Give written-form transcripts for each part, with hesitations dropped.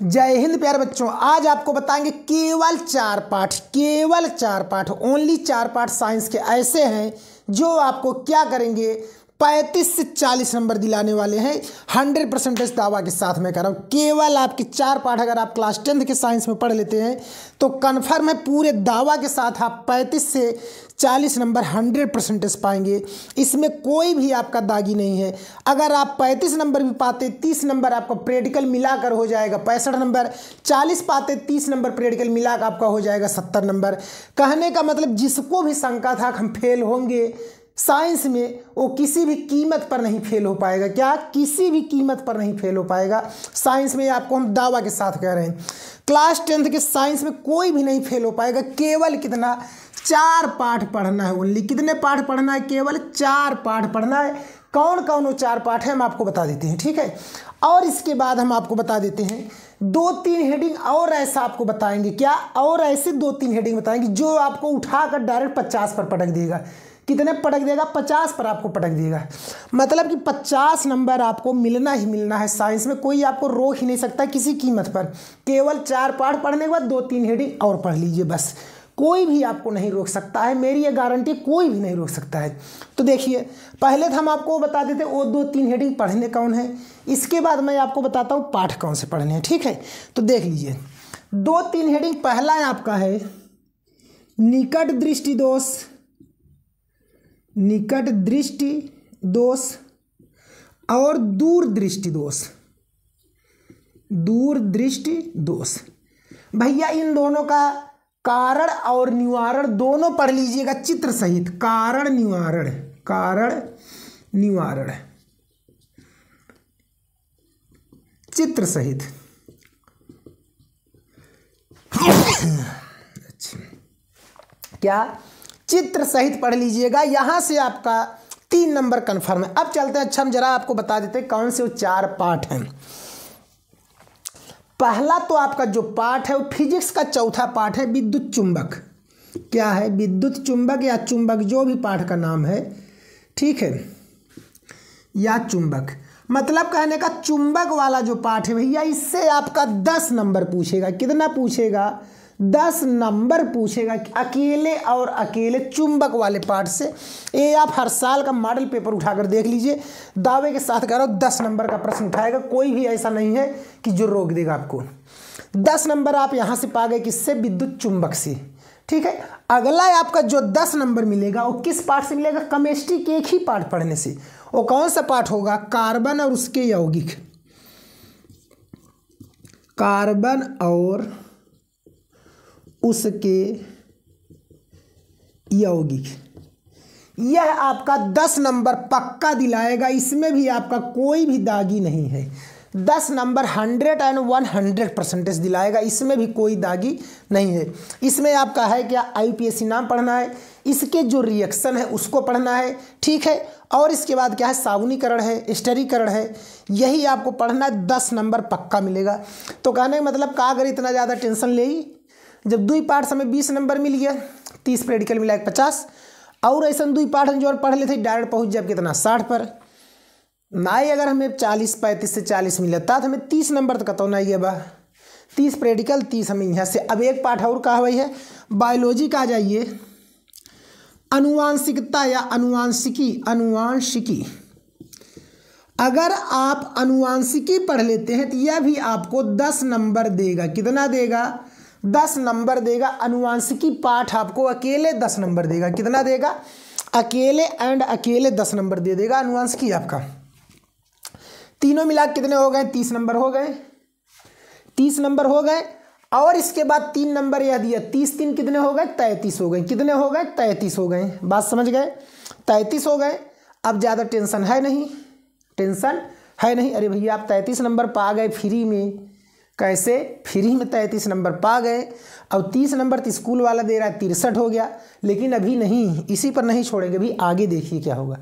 जय हिंद प्यारे बच्चों। आज आपको बताएंगे केवल 4 पाठ ओनली 4 पाठ साइंस के ऐसे हैं जो आपको क्या करेंगे 35 से 40 नंबर दिलाने वाले हैं। 100% दावा के साथ मैं कह रहा हूँ। केवल आपके 4 पाठ अगर आप क्लास 10th के साइंस में पढ़ लेते हैं तो कन्फर्म है पूरे दावा के साथ आप 35 से 40 नंबर 100% पाएंगे। इसमें कोई भी आपका दागी नहीं है। अगर आप 35 नंबर भी पाते 30 नंबर आपका प्रैक्टिकल मिलाकर हो जाएगा 65 नंबर, 40 पाते 30 नंबर प्रैक्टिकल मिलाकर आपका हो जाएगा 70 नंबर। कहने का मतलब जिसको भी शंका था हम फेल होंगे साइंस में वो किसी भी कीमत पर नहीं फेल हो पाएगा। क्या? किसी भी कीमत पर नहीं फेल हो पाएगा साइंस में। आपको हम दावा के साथ कह रहे हैं क्लास 10th के साइंस में कोई भी नहीं फेल हो पाएगा। केवल कितना 4 पाठ पढ़ना है ओनली। कितने पाठ पढ़ना है? केवल 4 पाठ पढ़ना है। कौन कौन वो 4 पाठ है हम आपको बता देते हैं, ठीक है। और इसके बाद हम आपको बता देते हैं 2-3 हेडिंग और ऐसा आपको बताएंगे। क्या? और ऐसे 2-3 हेडिंग बताएंगे जो आपको उठाकर डायरेक्ट 50 पर पटक देगा। कितने पटक देगा? 50 पर आपको पटक देगा। मतलब कि 50 नंबर आपको मिलना ही मिलना है साइंस में। कोई आपको रोक ही नहीं सकता किसी कीमत पर। केवल 4 पाठ पढ़ने के बाद 2-3 हेडिंग और पढ़ लीजिए बस। कोई भी आपको नहीं रोक सकता है, मेरी ये गारंटी, कोई भी नहीं रोक सकता है। तो देखिए पहले तो हम आपको बता देते वो 2-3 हेडिंग पढ़ने कौन है। इसके बाद मैं आपको बताता हूँ पाठ कौन से पढ़ने हैं, ठीक है। तो देख लीजिए 2-3 हेडिंग। पहला आपका है निकट दृष्टि दोष, निकट दृष्टि दोष और दूर दृष्टि दोष। दूर दृष्टि दोष भैया इन दोनों का कारण और निवारण दोनों पढ़ लीजिएगा चित्र सहित। कारण निवारण, कारण निवारण चित्र सहित। क्या? चित्र सहित पढ़ लीजिएगा। यहां से आपका 3 नंबर कंफर्म है। अब चलते हैं। अच्छा हम जरा आपको बता देते हैं कौन से वो 4 पाठ हैं। पहला तो आपका जो पाठ है वो फिजिक्स का चौथा पाठ है विद्युत चुंबक। क्या है? विद्युत चुंबक या चुंबक, जो भी पाठ का नाम है, ठीक है, या चुंबक। मतलब कहने का चुंबक वाला जो पाठ है भैया इससे आपका 10 नंबर पूछेगा। कितना पूछेगा? 10 नंबर पूछेगा अकेले और अकेले चुंबक वाले पाठ से। ये आप हर साल का मॉडल पेपर उठाकर देख लीजिए। दावे के साथ कह रहा हूँ 10 नंबर का प्रश्न उठाएगा। कोई भी ऐसा नहीं है कि जो रोक देगा आपको। 10 नंबर आप यहाँ से पा गए किससे? विद्युत चुंबक से, ठीक है। अगला आपका जो 10 नंबर मिलेगा वो किस पाठ से मिलेगा? केमिस्ट्री के एक ही पाठ पढ़ने से। वो कौन सा पाठ होगा? कार्बन और उसके यौगिक। कार्बन और उसके यौगिक। यह आपका 10 नंबर पक्का दिलाएगा। इसमें भी आपका कोई भी दागी नहीं है। 10 नंबर 101% दिलाएगा। इसमें भी कोई दागी नहीं है। इसमें आपका है क्या? IUPAC नाम पढ़ना है, इसके जो रिएक्शन है उसको पढ़ना है, ठीक है। और इसके बाद क्या है? साबुनीकरण है, स्टरीकरण है, यही आपको पढ़ना है। 10 नंबर पक्का मिलेगा। तो कहने का मतलब का अगर इतना ज़्यादा टेंशन ले ही, जब 2 पाठ से हमें 20 नंबर मिल गया, 30 प्रैक्टिकल मिला 50, और ऐसा 2 पाठ जो और पढ़ लेते डायरेक्ट पहुंच जाए कितना 60 पर। नाई अगर हमें 35 से 40 मिलता तो हमें 30 नंबर तक तो नहीं है बा। 30 प्रैक्टिकल 30 हमें यहाँ से। अब एक पाठ और कहा हुई है बायोलॉजी का। आ जाइए अनुवांशिकता या अनुवांशिकी। अगर आप अनुवांशिकी पढ़ लेते हैं तो यह भी आपको 10 नंबर देगा। कितना देगा? 10 नंबर देगा। अनुवांशिकी पाठ आपको अकेले 10 नंबर देगा। कितना देगा? अकेले 10 नंबर दे देगा अनुवांशिकी आपका। तीनों मिला कितने हो गए? 30 नंबर हो गए। 30 नंबर हो गए। और इसके बाद 3 नंबर यह दिया। 30 कितने हो गए? 33 हो गए। कितने हो गए? 33 हो गए। बात समझ गए? 33 हो गए। अब ज़्यादा टेंशन है नहीं, टेंशन है नहीं। अरे भैया आप 33 नंबर पा गए फ्री में। कैसे? फ्री में 33 नंबर पा गए। अब 30 नंबर तो स्कूल वाला दे रहा है, 63 हो गया। लेकिन अभी नहीं, इसी पर नहीं छोड़ेंगे। अभी आगे देखिए क्या होगा।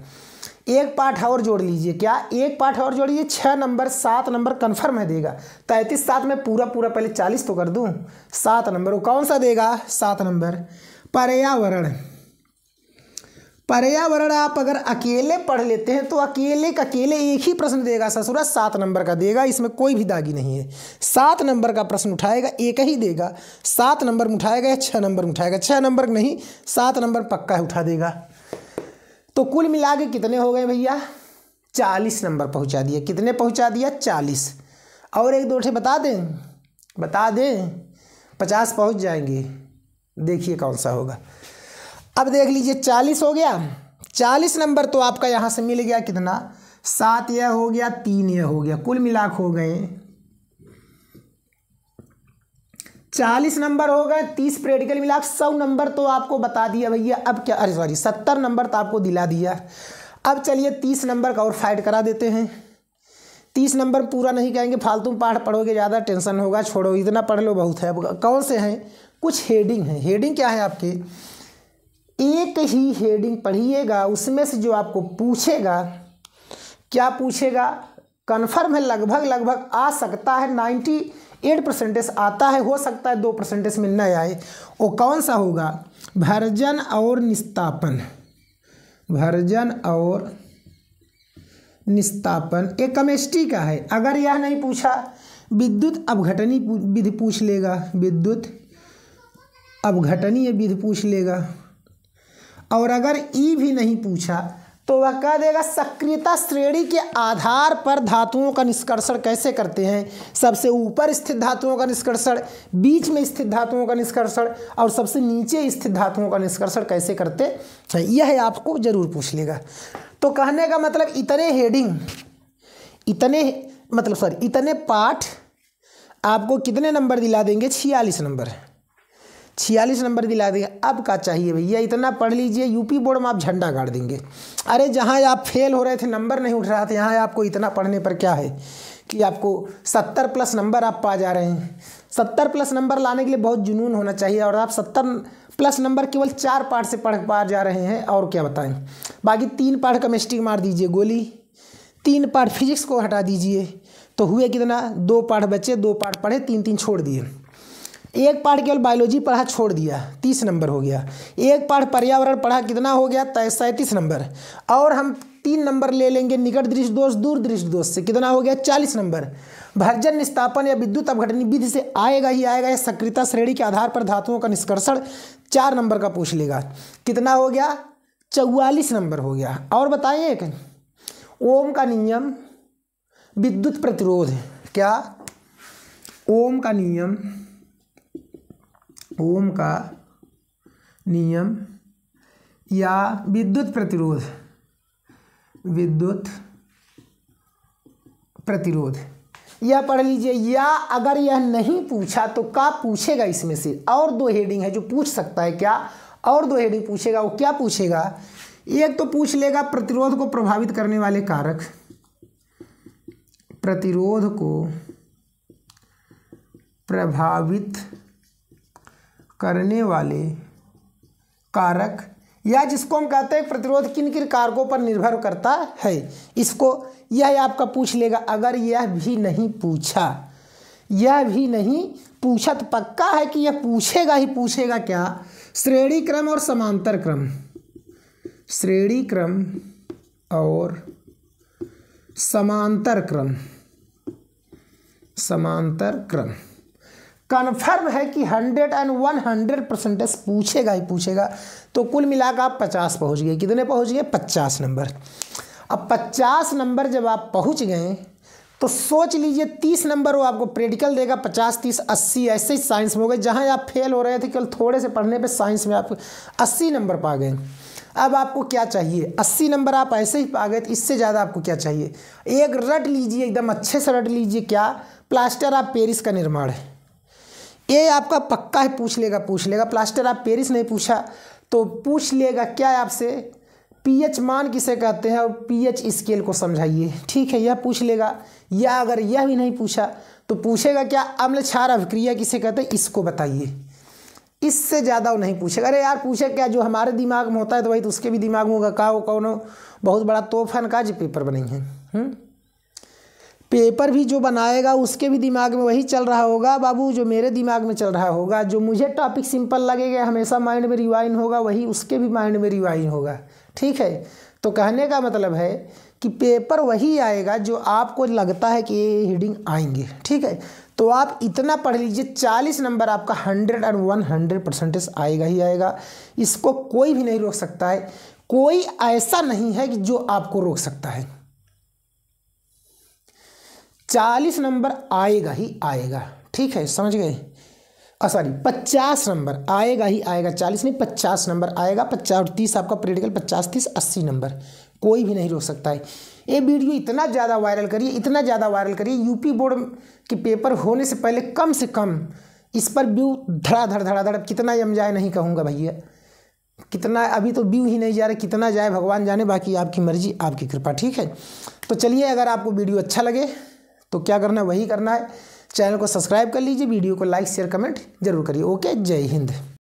एक पाठ और जोड़ लीजिए। क्या? एक पाठ और जोड़िए। 6 नंबर 7 नंबर कन्फर्म है देगा। 33 7 में पूरा पहले 40 तो कर दूं। 7 नंबर वो कौन सा देगा? 7 नंबर पर्यावरण। पर्यावरण आप अगर अकेले पढ़ लेते हैं तो अकेले का अकेले एक ही प्रश्न देगा ससुरा, 7 नंबर का देगा, इसमें कोई भी दागी नहीं है। 7 नंबर का प्रश्न उठाएगा, एक ही देगा। 7 नंबर में उठाएगा या 6 नंबर में उठाएगा, 6 नंबर नहीं 7 नंबर पक्का है उठा देगा। तो कुल मिला के कितने हो गए भैया? 40 नंबर पहुंचा दिए। कितने पहुंचा दिया? 40। और एक दो ठे बता दें 50 पहुंच जाएंगे। देखिए कौन सा होगा। अब देख लीजिए 40 हो गया। 40 नंबर तो आपका यहाँ से मिल गया कितना? 7 यह हो गया, 3 यह हो गया, कुल मिलाक हो गए 40 नंबर हो गए। 30 प्रैक्टिकल मिलाक 100 नंबर तो आपको बता दिया भैया। अब क्या, अरे सॉरी 70 नंबर तो आपको दिला दिया। अब चलिए 30 नंबर का और फाइट करा देते हैं। 30 नंबर पूरा नहीं कहेंगे, फालतू पाठ पढ़ोगे ज़्यादा टेंशन होगा, छोड़ो, इतना पढ़ लो बहुत है। अब कौन से हैं? कुछ हेडिंग है। हेडिंग क्या है आपके? एक ही हेडिंग पढ़िएगा, उसमें से जो आपको पूछेगा, क्या पूछेगा कन्फर्म है, लगभग आ सकता है 98% आता है, हो सकता है 2% में न आए। वो कौन सा होगा? भर्जन और निस्तापन। भर्जन और निस्तापन एक केमिस्ट्री का है। अगर यह नहीं पूछा, विद्युत अपघटनी विधि पूछ लेगा, विद्युत अपघटनीय विधि पूछ लेगा। और अगर ई भी नहीं पूछा तो वह कह देगा सक्रियता श्रेणी के आधार पर धातुओं का निष्कर्षण कैसे करते हैं। सबसे ऊपर स्थित धातुओं का निष्कर्षण, बीच में स्थित धातुओं का निष्कर्षण और सबसे नीचे स्थित धातुओं का निष्कर्षण कैसे करते हैं, यह आपको जरूर पूछ लेगा। तो कहने का मतलब इतने हेडिंग, इतने पाठ आपको कितने नंबर दिला देंगे? 46 नंबर। 46 नंबर दिला देंगे। अब का चाहिए भैया? इतना पढ़ लीजिए, यूपी बोर्ड में आप झंडा गाड़ देंगे। अरे जहाँ आप फेल हो रहे थे, नंबर नहीं उठ रहा था, यहाँ आपको इतना पढ़ने पर क्या है कि आपको 70+ नंबर आप पा जा रहे हैं। 70+ नंबर लाने के लिए बहुत जुनून होना चाहिए, और आप 70+ नंबर केवल 4 पाठ से पढ़ पा जा रहे हैं। और क्या बताएं, बाकी 3 पाठ केमिस्ट्री मार दीजिए गोली, 3 पाठ फिजिक्स को हटा दीजिए, तो हुए कितना? 2 पाठ बचे, 2 पाठ पढ़े, 3 छोड़ दिए। एक पाठ केवल बायोलॉजी पढ़ा, छोड़ दिया, 30 नंबर हो गया। एक पाठ पर्यावरण पढ़ा, कितना हो गया? 37 नंबर। और हम 3 नंबर ले लेंगे निकट दृष्टि दोष दूर दृष्टि दोष से, कितना हो गया? 40 नंबर। भर्जन निस्तापन या विद्युत अपघटनी विधि से आएगा ही आएगा। या सक्रियता श्रेणी के आधार पर धातुओं का निष्कर्षण 4 नंबर का पूछ लेगा, कितना हो गया? 44 नंबर हो गया। और बताइए एक ओम का नियम, विद्युत प्रतिरोध, क्या ओम का नियम, ओम का नियम या विद्युत प्रतिरोध, विद्युत प्रतिरोध यह पढ़ लीजिए। या अगर यह नहीं पूछा तो क्या पूछेगा इसमें से? और 2 हेडिंग है जो पूछ सकता है। क्या? और 2 हेडिंग पूछेगा। वो क्या पूछेगा? एक तो पूछ लेगा प्रतिरोध को प्रभावित करने वाले कारक, प्रतिरोध को प्रभावित करने वाले कारक, या जिसको हम कहते हैं प्रतिरोध किन किन कारकों पर निर्भर करता है, इसको यह आपका पूछ लेगा। अगर यह भी नहीं पूछा, तो पक्का है कि यह पूछेगा ही पूछेगा। क्या? श्रेणी क्रम और समांतर क्रम, श्रेणी क्रम और समांतर क्रम, समांतर क्रम कन्फर्म है कि 100% पूछेगा ही पूछेगा। तो कुल मिलाकर आप 50 पहुँच गए। कितने पहुँच गए? 50 नंबर। अब 50 नंबर जब आप पहुँच गए तो सोच लीजिए 30 नंबर वो आपको प्रैक्टिकल देगा, 50, 30, 80 ऐसे ही साइंस में हो गए। जहाँ आप फेल हो रहे थे केवल थोड़े से पढ़ने पे, साइंस में आप 80 नंबर पा गए। अब आपको क्या चाहिए? 80 नंबर आप ऐसे ही पा गए, तो इससे ज़्यादा आपको क्या चाहिए? एक रट लीजिए, एकदम अच्छे से रट लीजिए। क्या? प्लास्टर ऑफ पेरिस का निर्माण है। ये आपका पक्का है, पूछ लेगा। प्लास्टर ऑफ पेरिस नहीं पूछा तो पूछ लेगा क्या आपसे? पीएच मान किसे कहते हैं और पीएच स्केल को समझाइए। ठीक है, यह पूछ लेगा। या अगर यह भी नहीं पूछा तो पूछेगा क्या? अम्ल क्षार अभिक्रिया किसे कहते हैं, इसको बताइए। इससे ज़्यादा वो नहीं पूछेगा। अरे यार पूछे क्या, जो हमारे दिमाग में होता है तो वही तो उसके भी दिमाग में होगा। का वो कौन बहुत बड़ा तोहफा का जो पेपर बनेंगे, पेपर भी जो बनाएगा उसके भी दिमाग में वही चल रहा होगा बाबू, जो मेरे दिमाग में चल रहा होगा। जो मुझे टॉपिक सिंपल लगेगा, हमेशा माइंड में रिवाइन होगा, वही उसके भी माइंड में रिवाइन होगा। ठीक है। तो कहने का मतलब है कि पेपर वही आएगा जो आपको लगता है कि ये हेडिंग आएंगे, ठीक है। तो आप इतना पढ़ लीजिए, 40 नंबर आपका 100% आएगा ही आएगा। इसको कोई भी नहीं रोक सकता है, कोई ऐसा नहीं है कि जो आपको रोक सकता है। 40 नंबर आएगा ही आएगा, ठीक है, समझ गए। सॉरी 50 नंबर आएगा ही आएगा, 40 नहीं 50 नंबर आएगा। 50 और 30 आपका प्रैक्टिकल, 50 30 80 नंबर, कोई भी नहीं रोक सकता है। ये वीडियो इतना ज़्यादा वायरल करिए, इतना ज़्यादा वायरल करिए, यूपी बोर्ड के पेपर होने से कम इस पर व्यू धड़ाधड़ कितना जम जाए नहीं कहूँगा भैया, कितना अभी तो व्यू ही नहीं जा रहा, कितना जाए भगवान जाने, बाकी आपकी मर्जी आपकी कृपा, ठीक है। तो चलिए, अगर आपको वीडियो अच्छा लगे तो क्या करना है वही करना है, चैनल को सब्सक्राइब कर लीजिए, वीडियो को लाइक शेयर कमेंट जरूर करिए। ओके, जय हिंद।